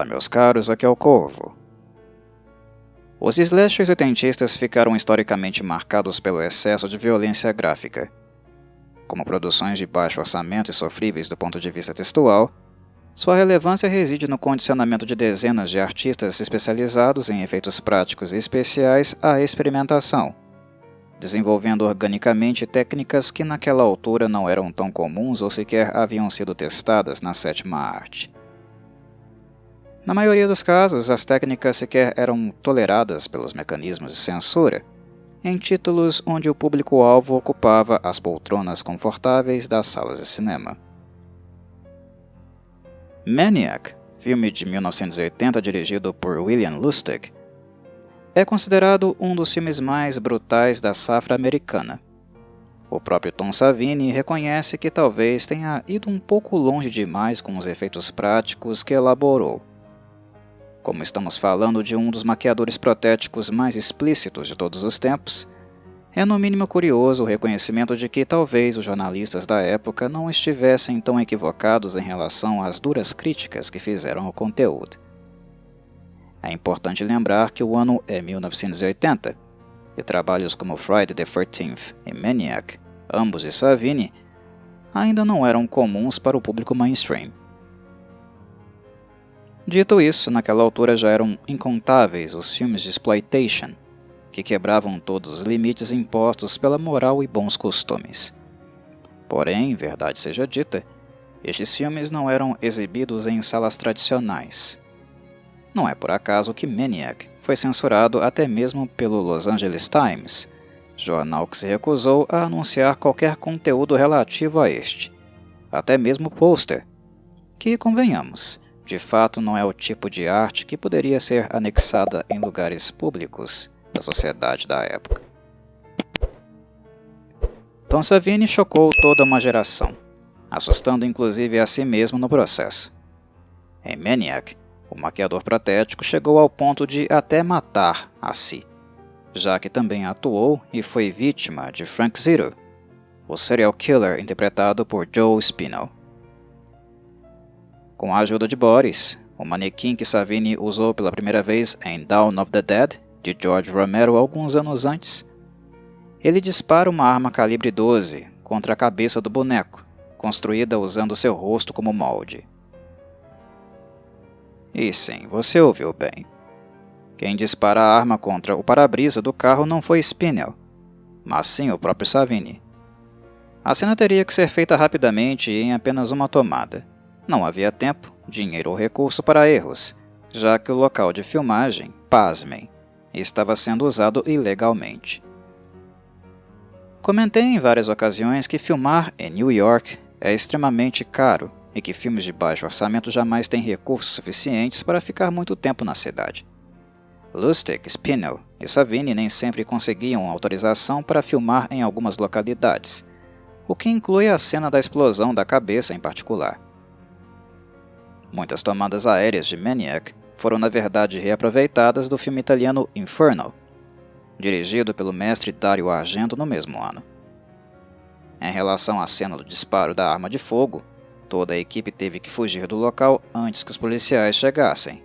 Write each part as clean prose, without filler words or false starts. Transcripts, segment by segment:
Fala, meus caros, aqui é o Corvo. Os slashers oitentistas ficaram historicamente marcados pelo excesso de violência gráfica. Como produções de baixo orçamento e sofríveis do ponto de vista textual, sua relevância reside no condicionamento de dezenas de artistas especializados em efeitos práticos e especiais à experimentação, desenvolvendo organicamente técnicas que naquela altura não eram tão comuns ou sequer haviam sido testadas na sétima arte. Na maioria dos casos, as técnicas sequer eram toleradas pelos mecanismos de censura, em títulos onde o público-alvo ocupava as poltronas confortáveis das salas de cinema. Maniac, filme de 1980 dirigido por William Lustig, é considerado um dos filmes mais brutais da safra americana. O próprio Tom Savini reconhece que talvez tenha ido um pouco longe demais com os efeitos práticos que elaborou. Como estamos falando de um dos maquiadores protéticos mais explícitos de todos os tempos, é no mínimo curioso o reconhecimento de que talvez os jornalistas da época não estivessem tão equivocados em relação às duras críticas que fizeram ao conteúdo. É importante lembrar que o ano é 1980, e trabalhos como Friday the 13th e Maniac, ambos de Savini, ainda não eram comuns para o público mainstream. Dito isso, naquela altura já eram incontáveis os filmes de exploitation, que quebravam todos os limites impostos pela moral e bons costumes. Porém, verdade seja dita, estes filmes não eram exibidos em salas tradicionais. Não é por acaso que Maniac foi censurado até mesmo pelo Los Angeles Times, jornal que se recusou a anunciar qualquer conteúdo relativo a este, até mesmo o pôster, que, convenhamos, de fato não é o tipo de arte que poderia ser anexada em lugares públicos da sociedade da época. Tom Savini chocou toda uma geração, assustando inclusive a si mesmo no processo. Em Maniac, o maquiador protético chegou ao ponto de até matar a si, já que também atuou e foi vítima de Frank Zito, o serial killer interpretado por Joe Spinell. Com a ajuda de Boris, o manequim que Savini usou pela primeira vez em Dawn of the Dead, de George Romero alguns anos antes, ele dispara uma arma calibre 12 contra a cabeça do boneco, construída usando seu rosto como molde. E sim, você ouviu bem. Quem dispara a arma contra o para-brisa do carro não foi Spinell, mas sim o próprio Savini. A cena teria que ser feita rapidamente e em apenas uma tomada. Não havia tempo, dinheiro ou recurso para erros, já que o local de filmagem, pasmem, estava sendo usado ilegalmente. Comentei em várias ocasiões que filmar em New York é extremamente caro e que filmes de baixo orçamento jamais têm recursos suficientes para ficar muito tempo na cidade. Lustig, Spinell e Savini nem sempre conseguiam autorização para filmar em algumas localidades, o que inclui a cena da explosão da cabeça em particular. Muitas tomadas aéreas de Maniac foram na verdade reaproveitadas do filme italiano Inferno, dirigido pelo mestre Dario Argento no mesmo ano. Em relação à cena do disparo da arma de fogo, toda a equipe teve que fugir do local antes que os policiais chegassem.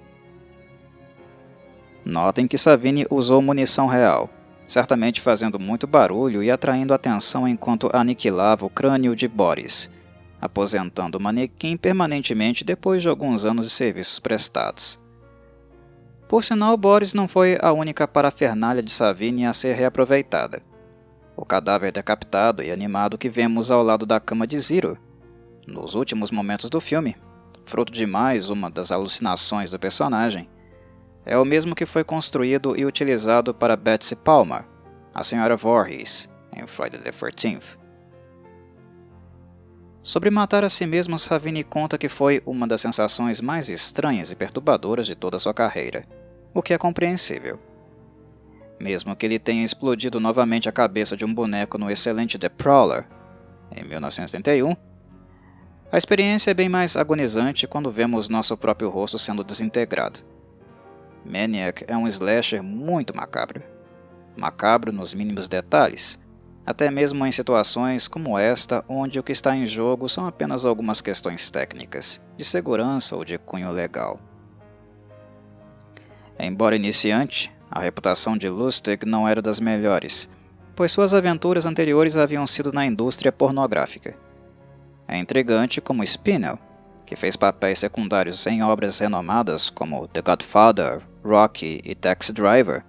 Notem que Savini usou munição real, certamente fazendo muito barulho e atraindo atenção enquanto aniquilava o crânio de Boris, aposentando o manequim permanentemente depois de alguns anos de serviços prestados. Por sinal, Boris não foi a única parafernália de Savini a ser reaproveitada. O cadáver decapitado e animado que vemos ao lado da cama de Zito, nos últimos momentos do filme, fruto de mais uma das alucinações do personagem, é o mesmo que foi construído e utilizado para Betsy Palmer, a Sra. Voorhees, em Friday the 13th. Sobre matar a si mesmo, Savini conta que foi uma das sensações mais estranhas e perturbadoras de toda sua carreira, o que é compreensível. Mesmo que ele tenha explodido novamente a cabeça de um boneco no excelente The Prowler, em 1971, a experiência é bem mais agonizante quando vemos nosso próprio rosto sendo desintegrado. Maniac é um slasher muito macabro. Macabro nos mínimos detalhes, até mesmo em situações como esta, onde o que está em jogo são apenas algumas questões técnicas, de segurança ou de cunho legal. Embora iniciante, a reputação de Lustig não era das melhores, pois suas aventuras anteriores haviam sido na indústria pornográfica. É intrigante como Spinell, que fez papéis secundários em obras renomadas como The Godfather, Rocky e Taxi Driver,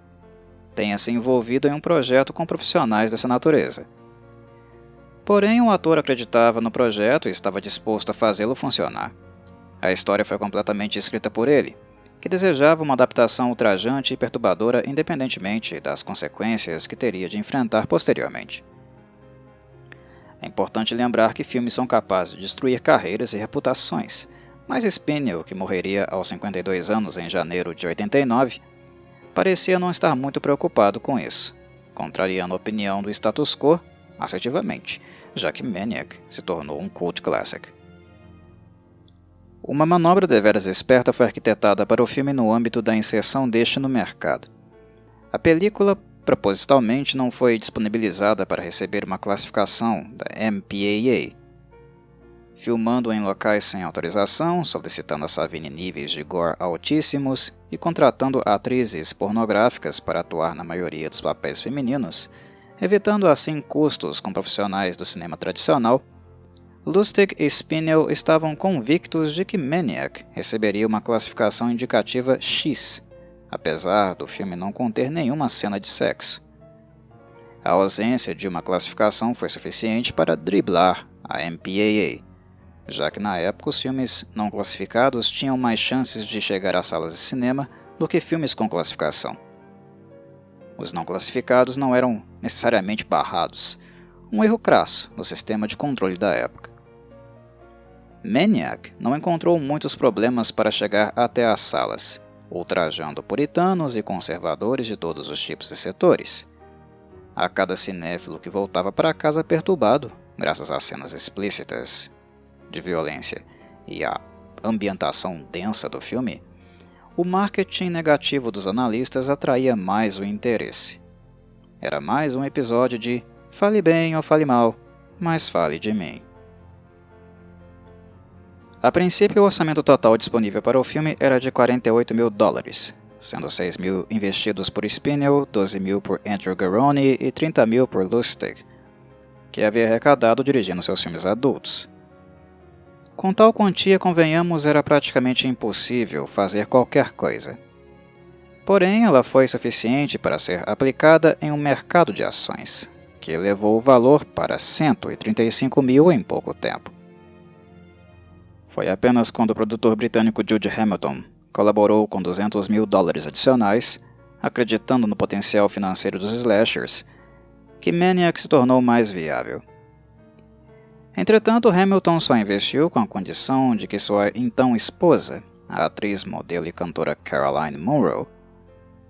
tenha se envolvido em um projeto com profissionais dessa natureza. Porém, o ator acreditava no projeto e estava disposto a fazê-lo funcionar. A história foi completamente escrita por ele, que desejava uma adaptação ultrajante e perturbadora independentemente das consequências que teria de enfrentar posteriormente. É importante lembrar que filmes são capazes de destruir carreiras e reputações, mas Spinell, que morreria aos 52 anos em janeiro de 89, parecia não estar muito preocupado com isso, contrariando a opinião do status quo assertivamente, já que Maniac se tornou um cult classic. Uma manobra deveras esperta foi arquitetada para o filme no âmbito da inserção deste no mercado. A película, propositalmente, não foi disponibilizada para receber uma classificação da MPAA, filmando em locais sem autorização, solicitando a Savini níveis de gore altíssimos e contratando atrizes pornográficas para atuar na maioria dos papéis femininos, evitando assim custos com profissionais do cinema tradicional. Lustig e Spinell estavam convictos de que Maniac receberia uma classificação indicativa X, apesar do filme não conter nenhuma cena de sexo. A ausência de uma classificação foi suficiente para driblar a MPAA, já que na época os filmes não classificados tinham mais chances de chegar às salas de cinema do que filmes com classificação. Os não classificados não eram necessariamente barrados, um erro crasso no sistema de controle da época. Maniac não encontrou muitos problemas para chegar até as salas, ultrajando puritanos e conservadores de todos os tipos e setores. A cada cinéfilo que voltava para casa perturbado, graças às cenas explícitas de violência e à ambientação densa do filme, o marketing negativo dos analistas atraía mais o interesse. Era mais um episódio de "fale bem ou fale mal, mas fale de mim". A princípio, o orçamento total disponível para o filme era de $48 mil, sendo 6 mil investidos por Spinell, 12 mil por Andrew Garrone e 30 mil por Lustig, que havia arrecadado dirigindo seus filmes adultos. Com tal quantia, convenhamos, era praticamente impossível fazer qualquer coisa. Porém, ela foi suficiente para ser aplicada em um mercado de ações, que elevou o valor para 135 mil em pouco tempo. Foi apenas quando o produtor britânico Jude Hamilton colaborou com $200 mil adicionais, acreditando no potencial financeiro dos slashers, que Maniac se tornou mais viável. Entretanto, Hamilton só investiu com a condição de que sua então esposa, a atriz, modelo e cantora Caroline Munro,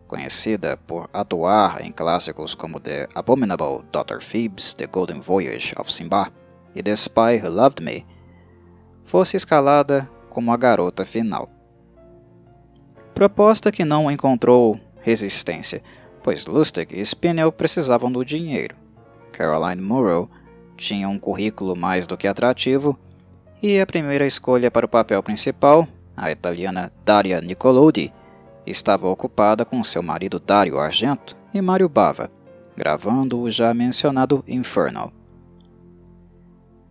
conhecida por atuar em clássicos como The Abominable Dr. Phoebs, The Golden Voyage of Simba e The Spy Who Loved Me, fosse escalada como a garota final. Proposta que não encontrou resistência, pois Lustig e Spinell precisavam do dinheiro. Caroline Munro tinha um currículo mais do que atrativo, e a primeira escolha para o papel principal, a italiana Daria Nicolodi, estava ocupada com seu marido Dario Argento e Mario Bava, gravando o já mencionado Inferno.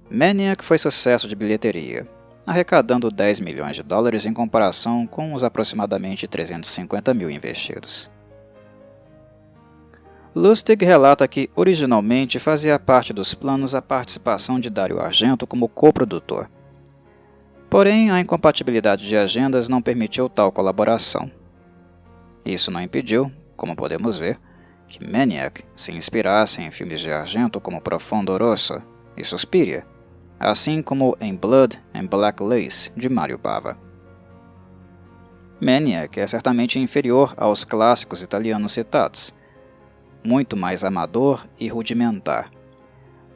Maniac foi sucesso de bilheteria, arrecadando $10 milhões em comparação com os aproximadamente 350 mil investidos. Lustig relata que originalmente fazia parte dos planos a participação de Dario Argento como coprodutor. Porém, a incompatibilidade de agendas não permitiu tal colaboração. Isso não impediu, como podemos ver, que Maniac se inspirasse em filmes de Argento como Profondo Rosso e Suspiria, assim como em Blood and Black Lace, de Mario Bava. Maniac é certamente inferior aos clássicos italianos citados, muito mais amador e rudimentar,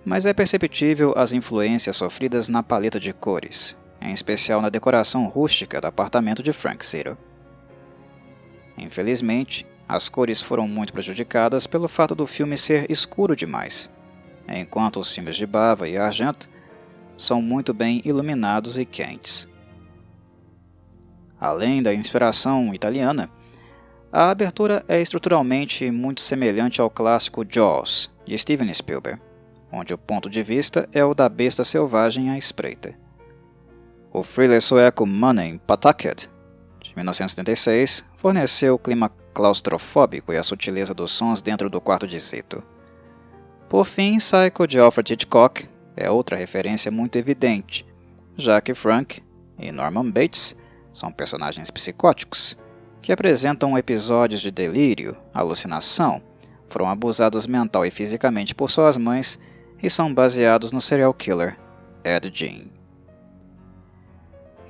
mas é perceptível as influências sofridas na paleta de cores, em especial na decoração rústica do apartamento de Frank Zero. Infelizmente, as cores foram muito prejudicadas pelo fato do filme ser escuro demais, enquanto os filmes de Bava e Argento são muito bem iluminados e quentes. Além da inspiração italiana, A abertura é estruturalmente muito semelhante ao clássico Jaws, de Steven Spielberg, onde o ponto de vista é o da besta selvagem à espreita. O thriller sueco Mannen på taket, de 1976, forneceu o clima claustrofóbico e a sutileza dos sons dentro do quarto de Zito. Por fim, Psycho de Alfred Hitchcock é outra referência muito evidente, já que Frank e Norman Bates são personagens psicóticos, que apresentam episódios de delírio, alucinação, foram abusados mental e fisicamente por suas mães e são baseados no serial killer Ed Gein.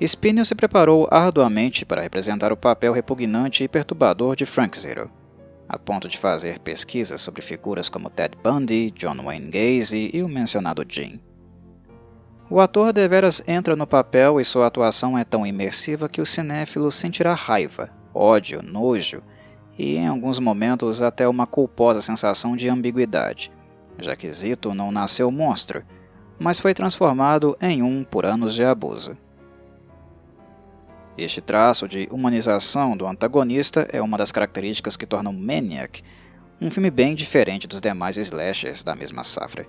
Spinell se preparou arduamente para representar o papel repugnante e perturbador de Frank Zito, a ponto de fazer pesquisas sobre figuras como Ted Bundy, John Wayne Gacy e o mencionado Gein. O ator deveras entra no papel e sua atuação é tão imersiva que o cinéfilo sentirá raiva, ódio, nojo e, em alguns momentos, até uma culposa sensação de ambiguidade, já que Zito não nasceu monstro, mas foi transformado em um por anos de abuso. Este traço de humanização do antagonista é uma das características que tornam Maniac um filme bem diferente dos demais slashers da mesma safra.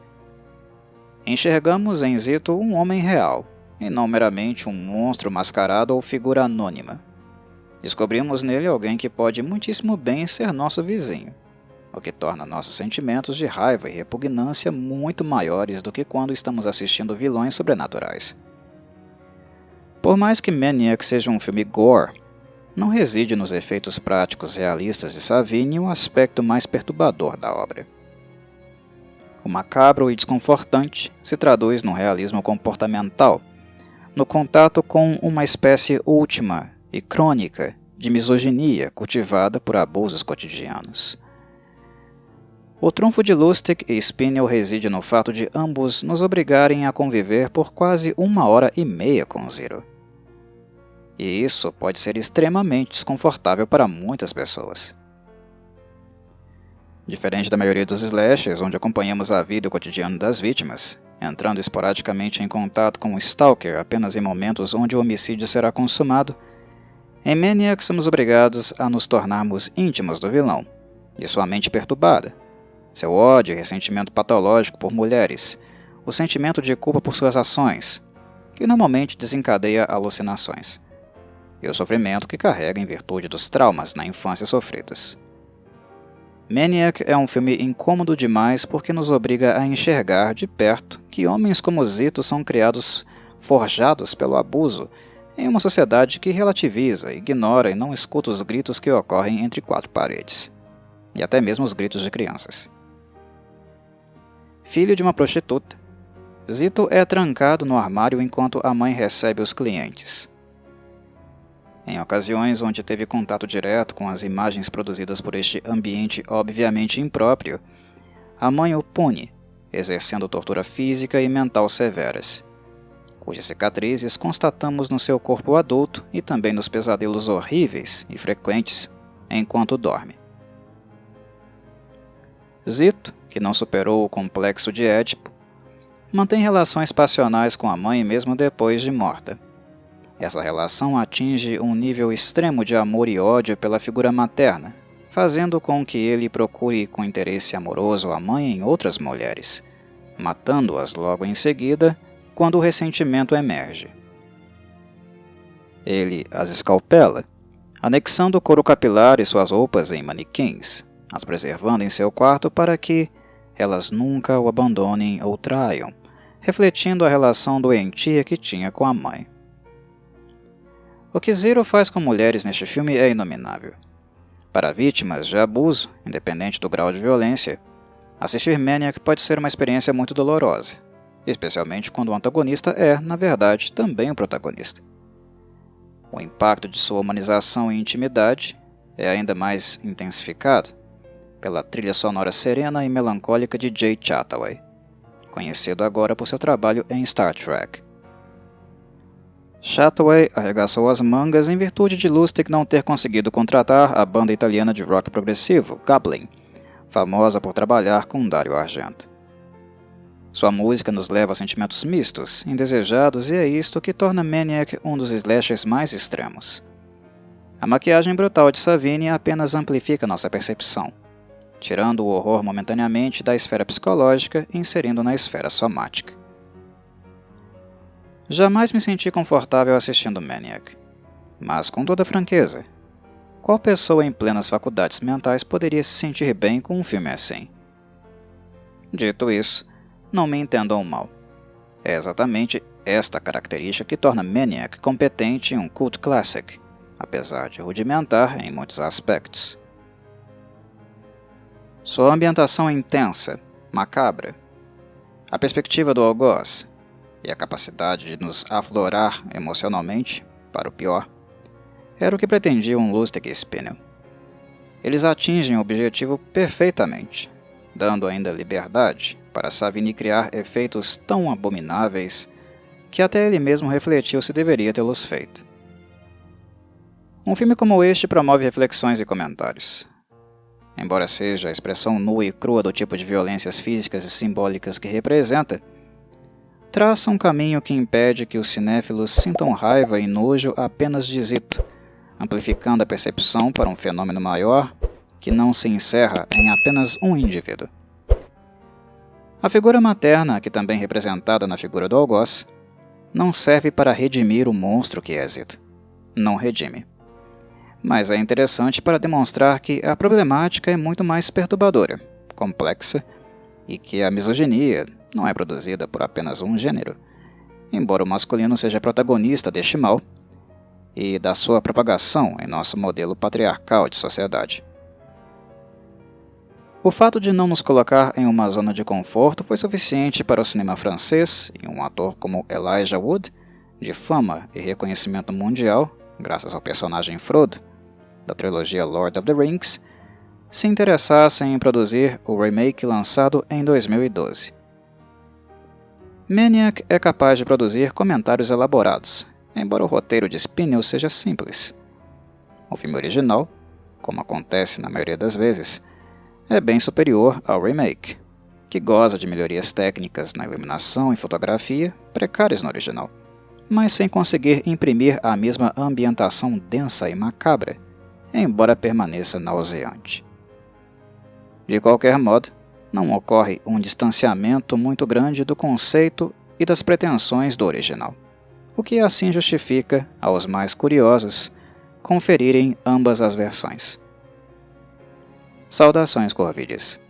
Enxergamos em Zito um homem real, e não meramente um monstro mascarado ou figura anônima. Descobrimos nele alguém que pode muitíssimo bem ser nosso vizinho, o que torna nossos sentimentos de raiva e repugnância muito maiores do que quando estamos assistindo vilões sobrenaturais. Por mais que Maniac seja um filme gore, não reside nos efeitos práticos realistas de Savini o aspecto mais perturbador da obra. O macabro e desconfortante se traduz no realismo comportamental, no contato com uma espécie última e crônica de misoginia cultivada por abusos cotidianos. O trunfo de Lustig e Spinell reside no fato de ambos nos obrigarem a conviver por quase 1h30 com Zito. E isso pode ser extremamente desconfortável para muitas pessoas. Diferente da maioria dos slashers, onde acompanhamos a vida e o cotidiano das vítimas, entrando esporadicamente em contato com o Stalker apenas em momentos onde o homicídio será consumado, em Maniac somos obrigados a nos tornarmos íntimos do vilão, e sua mente perturbada, seu ódio e ressentimento patológico por mulheres, o sentimento de culpa por suas ações, que normalmente desencadeia alucinações, e o sofrimento que carrega em virtude dos traumas na infância sofridos. Maniac é um filme incômodo demais porque nos obriga a enxergar de perto que homens como Zito são criados forjados pelo abuso em uma sociedade que relativiza, ignora e não escuta os gritos que ocorrem entre quatro paredes, e até mesmo os gritos de crianças. Filho de uma prostituta, Zito é trancado no armário enquanto a mãe recebe os clientes. Em ocasiões onde teve contato direto com as imagens produzidas por este ambiente obviamente impróprio, a mãe o pune, exercendo tortura física e mental severas, cujas cicatrizes constatamos no seu corpo adulto e também nos pesadelos horríveis e frequentes enquanto dorme. Zito, que não superou o complexo de Édipo, mantém relações passionais com a mãe mesmo depois de morta. Essa relação atinge um nível extremo de amor e ódio pela figura materna, fazendo com que ele procure com interesse amoroso a mãe em outras mulheres, matando-as logo em seguida quando o ressentimento emerge. Ele as escalpela, anexando o couro capilar e suas roupas em manequins, as preservando em seu quarto para que elas nunca o abandonem ou traiam, refletindo a relação doentia que tinha com a mãe. O que Zito faz com mulheres neste filme é inominável. Para vítimas de abuso, independente do grau de violência, assistir Maniac pode ser uma experiência muito dolorosa, especialmente quando o antagonista é, na verdade, também o protagonista. O impacto de sua humanização e intimidade é ainda mais intensificado pela trilha sonora serena e melancólica de Jay Chataway, conhecido agora por seu trabalho em Star Trek. Chataway arregaçou as mangas em virtude de Lustig não ter conseguido contratar a banda italiana de rock progressivo, Goblin, famosa por trabalhar com Dario Argento. Sua música nos leva a sentimentos mistos, indesejados, e é isto que torna Maniac um dos slashers mais extremos. A maquiagem brutal de Savini apenas amplifica nossa percepção, tirando o horror momentaneamente da esfera psicológica e inserindo na esfera somática. Jamais me senti confortável assistindo Maniac, mas com toda franqueza, qual pessoa em plenas faculdades mentais poderia se sentir bem com um filme assim? Dito isso, não me entendam mal. É exatamente esta característica que torna Maniac competente em um cult classic, apesar de rudimentar em muitos aspectos. Sua ambientação é intensa, macabra, a perspectiva do algoz e a capacidade de nos aflorar emocionalmente, para o pior, era o que pretendiam Lustig e Spinell. Eles atingem o objetivo perfeitamente, dando ainda liberdade para Savini criar efeitos tão abomináveis que até ele mesmo refletiu se deveria tê-los feito. Um filme como este promove reflexões e comentários. Embora seja a expressão nua e crua do tipo de violências físicas e simbólicas que representa, traça um caminho que impede que os cinéfilos sintam raiva e nojo apenas de Zito, amplificando a percepção para um fenômeno maior que não se encerra em apenas um indivíduo. A figura materna, que também representada na figura do algoz, não serve para redimir o monstro que é Zito. Não redime. Mas é interessante para demonstrar que a problemática é muito mais perturbadora, complexa, e que a misoginia não é produzida por apenas um gênero, embora o masculino seja protagonista deste mal e da sua propagação em nosso modelo patriarcal de sociedade. O fato de não nos colocar em uma zona de conforto foi suficiente para o cinema francês e um ator como Elijah Wood, de fama e reconhecimento mundial, graças ao personagem Frodo, da trilogia Lord of the Rings, se interessassem em produzir o remake lançado em 2012. Maniac é capaz de produzir comentários elaborados, embora o roteiro de Spinell seja simples. O filme original, como acontece na maioria das vezes, é bem superior ao remake, que goza de melhorias técnicas na iluminação e fotografia precárias no original, mas sem conseguir imprimir a mesma ambientação densa e macabra, embora permaneça nauseante. De qualquer modo, não ocorre um distanciamento muito grande do conceito e das pretensões do original, o que assim justifica, aos mais curiosos, conferirem ambas as versões. Saudações Corvides.